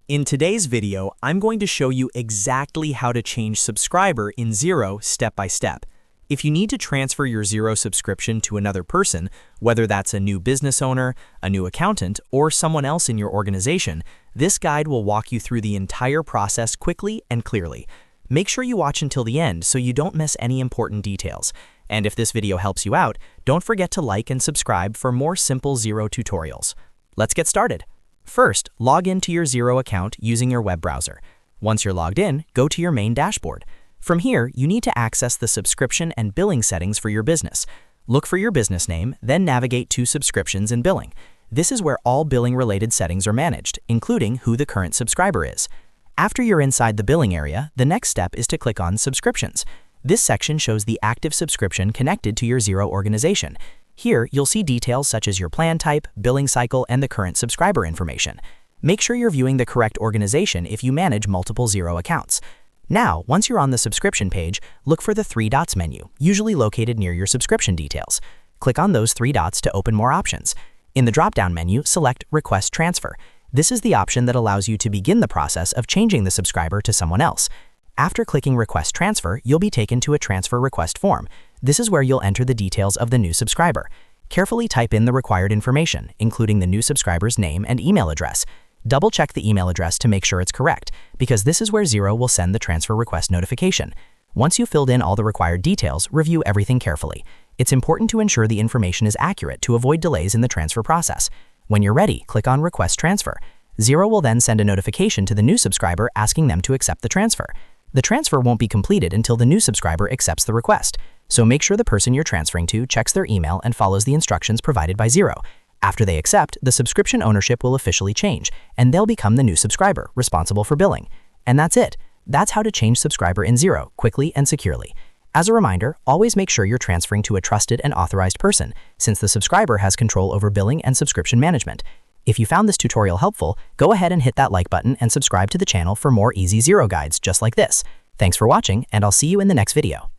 In today's video, I'm going to show you exactly how to change subscriber in Xero step by step. If you need to transfer your Xero subscription to another person, whether that's a new business owner, a new accountant, or someone else in your organization, this guide will walk you through the entire process quickly and clearly. Make sure you watch until the end so you don't miss any important details. And if this video helps you out, don't forget to like and subscribe for more simple Xero tutorials. Let's get started. First, log into your Xero account using your web browser. Once you're logged in, go to your main dashboard. From here, you need to access the subscription and billing settings for your business. Look for your business name, then navigate to Subscriptions and Billing. This is where all billing-related settings are managed, including who the current subscriber is. After you're inside the billing area, the next step is to click on Subscriptions. This section shows the active subscription connected to your Xero organization. Here, you'll see details such as your plan type, billing cycle, and the current subscriber information. Make sure you're viewing the correct organization if you manage multiple Xero accounts. Now, once you're on the subscription page, look for the three dots menu, usually located near your subscription details. Click on those three dots to open more options. In the drop-down menu, select Request Transfer. This is the option that allows you to begin the process of changing the subscriber to someone else. After clicking Request Transfer, you'll be taken to a transfer request form. This is where you'll enter the details of the new subscriber. Carefully type in the required information, including the new subscriber's name and email address. Double-check the email address to make sure it's correct, because this is where Xero will send the transfer request notification. Once you've filled in all the required details, review everything carefully. It's important to ensure the information is accurate to avoid delays in the transfer process. When you're ready, click on Request Transfer. Xero will then send a notification to the new subscriber asking them to accept the transfer. The transfer won't be completed until the new subscriber accepts the request, so make sure the person you're transferring to checks their email and follows the instructions provided by Xero. After they accept, the subscription ownership will officially change, and they'll become the new subscriber, responsible for billing. And that's it. That's how to change subscriber in Xero quickly and securely. As a reminder, always make sure you're transferring to a trusted and authorized person, since the subscriber has control over billing and subscription management. If you found this tutorial helpful, go ahead and hit that like button and subscribe to the channel for more easy Xero guides just like this. Thanks for watching, and I'll see you in the next video.